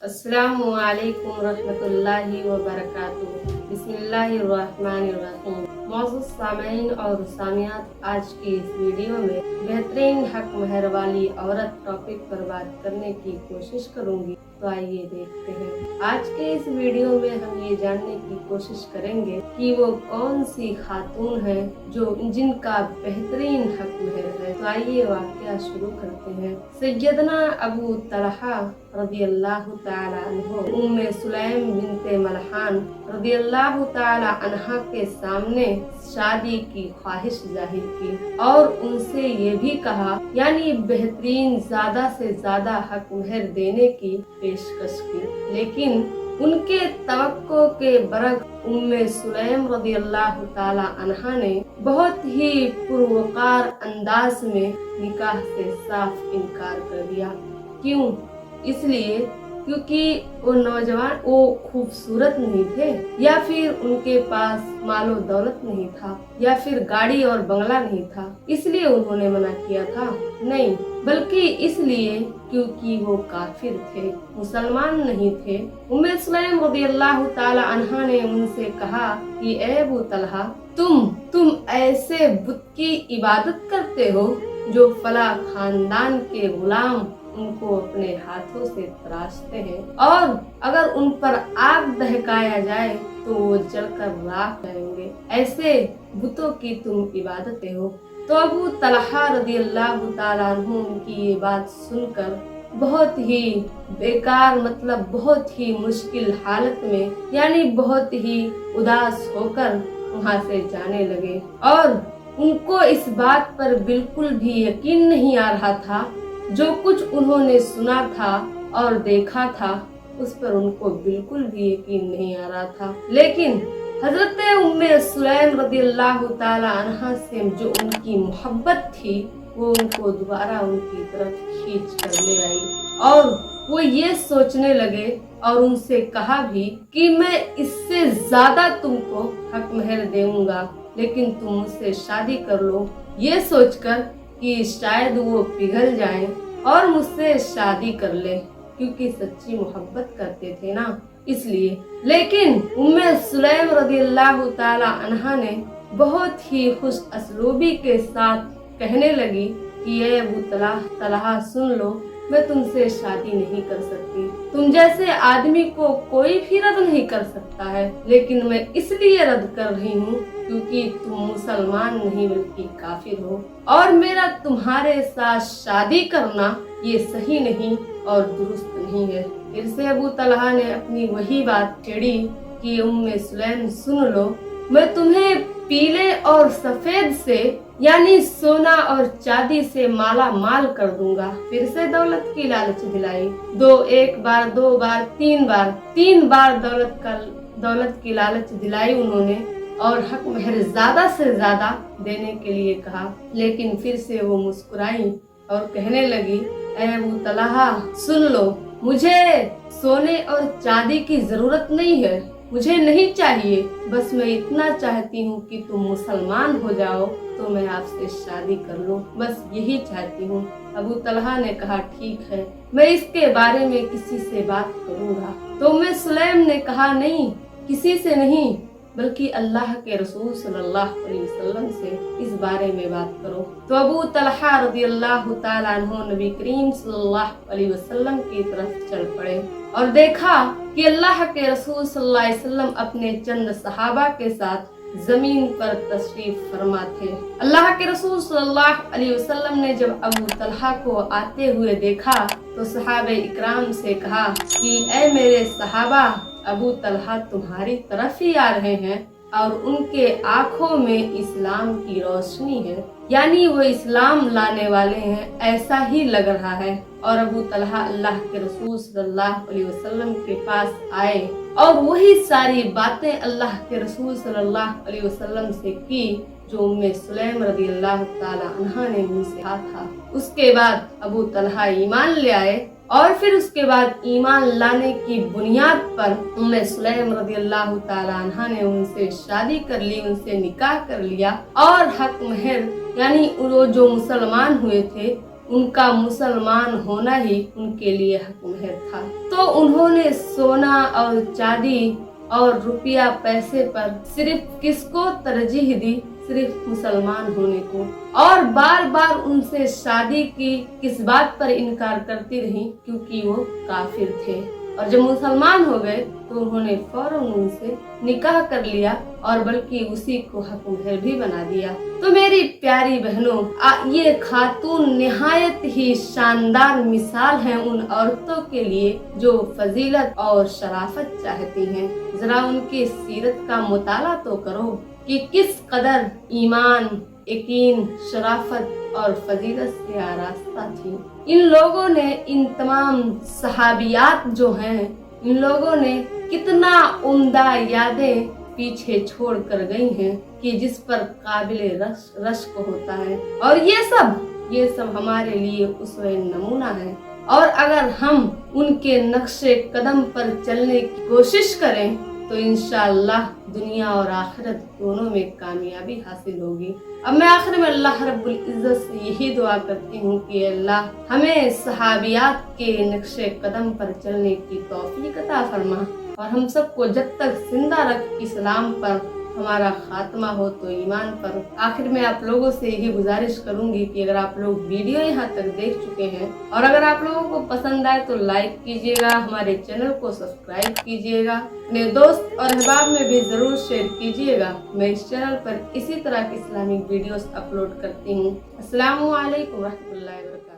अस्सलामु अलैकुम रहमतुल्लाहि व बरकातुहू। बिस्मिल्लाहिर्रहमानिर्रहीम। मौजूद सामीन और सामियात, आज की इस वीडियो में बेहतरीन हक महर वाली औरत टॉपिक पर बात करने की कोशिश करूंगी। तो आइए देखते हैं। आज के इस वीडियो में हम ये जानने की कोशिश करेंगे कि वो कौन सी खातून है जिनका बेहतरीन हक महर है। तो आइए वाक़या शुरू करते हैं। सैयदना अबू तलहा रज़ियल्लाहु ताला अन्हु उम्मे सुलैम बिनते मलहान रज़ियल्लाहु ताला अन्हा के सामने शादी की ख्वाहिश जाहिर की और उनसे ये भी कहा, यानी बेहतरीन ज्यादा से ज्यादा हक महर देने की पेशकश की। लेकिन उनके तवक्को के बरक उम्मे सुलैम रज़ियल्लाहु ताला अन्हा ने बहुत ही पुरवकार अंदाज में निकाह से साफ इनकार कर दिया। क्यों? इसलिए क्योंकि वो नौजवान वो खूबसूरत नहीं थे, या फिर उनके पास मालो दौलत नहीं था, या फिर गाड़ी और बंगला नहीं था, इसलिए उन्होंने मना किया था। नहीं, बल्कि इसलिए क्योंकि वो काफिर थे, मुसलमान नहीं थे। उम्मे सुलैम रज़ियल्लाहु ताला अन्हा ने उनसे कहा कि ए अबू तलहा, तुम ऐसे बुत की इबादत करते हो जो फला खानदान के गुलाम उनको अपने हाथों से तराशते हैं, और अगर उन पर आग दहकाया जाए तो वो जलकर राख जाएंगे। ऐसे बुतों की तुम इबादतें हो। तो अबू तलहा रज़ियल्लाहु ताला अन्हु उनकी ये बात सुनकर बहुत ही बेकार, मतलब बहुत ही मुश्किल हालत में, यानी बहुत ही उदास होकर वहाँ से जाने लगे। और उनको इस बात पर बिल्कुल भी यकीन नहीं आ रहा था, जो कुछ उन्होंने सुना था और देखा था उस पर उनको बिल्कुल भी यकीन नहीं आ रहा था। लेकिन हजरत उम्मे सुलैम रज़ियल्लाहु ताला अन्हा से जो उनकी मोहब्बत थी वो उनको दोबारा उनकी तरफ खींच कर ले आई, और वो ये सोचने लगे और उनसे कहा भी कि मैं इससे ज्यादा तुमको हक महर दूंगा, लेकिन तुम मुझसे शादी कर लो, ये सोचकर कि शायद वो पिघल जाएं और मुझसे शादी कर ले, क्योंकि सच्ची मोहब्बत करते थे ना, इसलिए। लेकिन उम्मे सुलैम रज़ियल्लाहु ताला अन्हा ने बहुत ही खुश असलूबी के साथ कहने लगी कि ये अबू तलहा सुन लो, मैं तुमसे शादी नहीं कर सकती। तुम जैसे आदमी को कोई भी रद्द नहीं कर सकता है, लेकिन मैं इसलिए रद्द कर रही हूँ क्योंकि तुम मुसलमान नहीं बल्कि काफिर हो, और मेरा तुम्हारे साथ शादी करना ये सही नहीं और दुरुस्त नहीं है। फिर से अबू तलहा ने अपनी वही बात छेड़ी कि उम्मे सुलैम सुन लो, मैं तुम्हें पीले और सफेद से, यानी सोना और चांदी से माला माल कर दूंगा। फिर से दौलत की लालच दिलाई। एक बार, दो बार, तीन बार दौलत की लालच दिलाई उन्होंने, और हक महर ज्यादा से ज्यादा देने के लिए कहा। लेकिन फिर से वो मुस्कुराई और कहने लगी, ऐ अबू तलहा सुन लो, मुझे सोने और चांदी की जरूरत नहीं है, मुझे नहीं चाहिए, बस मैं इतना चाहती हूँ कि तुम मुसलमान हो जाओ तो मैं आपसे शादी कर लूँ, बस यही चाहती हूँ। अबू तलहा ने कहा, ठीक है, मैं इसके बारे में किसी से बात करूँगा। तो उम्मे सुलैम ने कहा, नहीं, किसी से नहीं, बल्कि अल्लाह के रसूल सल्लल्लाहु अलैहि वसल्लम से इस बारे में बात करो। तो अबू तलहा रज़ियल्लाहु ताला अन्हु नबी करीम सल्लल्लाहु अलैहि वसल्लम की तरफ चल पड़े और देखा कि अल्लाह के रसूल सल्लल्लाहु अलैहि वसल्लम अपने चंद सहाबा के साथ जमीन पर तशरीफ फरमा थे। अल्लाह के रसूल सल्लल्लाहु अलैहि वसल्लम ने जब अबू तलहा को आते हुए देखा तो सहाबे इकराम से कहा कि ऐ मेरे सहाबा, अबू तलहा तुम्हारी तरफ ही आ रहे हैं और उनके आंखों में इस्लाम की रोशनी है, यानी वो इस्लाम लाने वाले हैं, ऐसा ही लग रहा है। और अबू तलहा अल्लाह के रसूल सल्लल्लाहु अलैहि वसल्लम के पास आए और वही सारी बातें अल्लाह के रसूल सल्लल्लाहु अलैहि वसल्लम से की जो उम्मे सुलैम रज़ियल्लाहु ताला अन्हा ने उनसे कहा था। उसके बाद अबू तलहा ईमान ले आए, और फिर उसके बाद ईमान लाने की बुनियाद पर उम्मे सुलैम रज़ियल्लाहु ताला अन्हा ने उनसे शादी कर ली, उनसे निकाह कर लिया, और हक महर, यानी वो जो मुसलमान हुए थे उनका मुसलमान होना ही उनके लिए हक महर था। तो उन्होंने सोना और चांदी और रुपया पैसे पर सिर्फ किसको तरजीह दी? सिर्फ मुसलमान होने को। और बार बार उनसे शादी की किस बात पर इनकार करती रही? क्योंकि वो काफिर थे। और जब मुसलमान हो गए तो उन्होंने फौरन उनसे निकाह कर लिया और बल्कि उसी को हक महर भी बना दिया। तो मेरी प्यारी बहनों, ये खातून निहायत ही शानदार मिसाल है उन औरतों के लिए जो फजीलत और शराफत चाहती हैं। जरा उनके सीरत का मुताला तो करो कि किस कदर ईमान, यकीन, शराफत और फजीलत से आरास्ता थी। इन लोगों ने, इन तमाम सहाबियात जो हैं, इन लोगों ने कितना उम्दा यादें पीछे छोड़ कर गई हैं कि जिस पर काबिले रश्क होता है। और ये सब हमारे लिए उसवे नमूना है। और अगर हम उनके नक्शे कदम पर चलने की कोशिश करें तो इंशाअल्लाह दुनिया और आखिरत दोनों में कामयाबी हासिल होगी। अब मैं आखिर में अल्लाह रब्बुल इज्जत से यही दुआ करती हूँ कि अल्लाह हमें सहाबियात के नक्शे कदम पर चलने की तौफीक अता फरमा और हम सबको जब तक जिंदा रख इस्लाम पर हमारा खात्मा हो तो ईमान पर। आखिर में आप लोगों से यही गुजारिश करूंगी कि अगर आप लोग वीडियो यहाँ तक देख चुके हैं और अगर आप लोगों को पसंद आए तो लाइक कीजिएगा, हमारे चैनल को सब्सक्राइब कीजिएगा, अपने दोस्त और अहबाब में भी जरूर शेयर कीजिएगा। मैं इस चैनल पर इसी तरह की इस्लामिक वीडियोस अपलोड करती हूँ। अस्सलामु अलैकुम रहमतुल्लाहि व बरकातहू।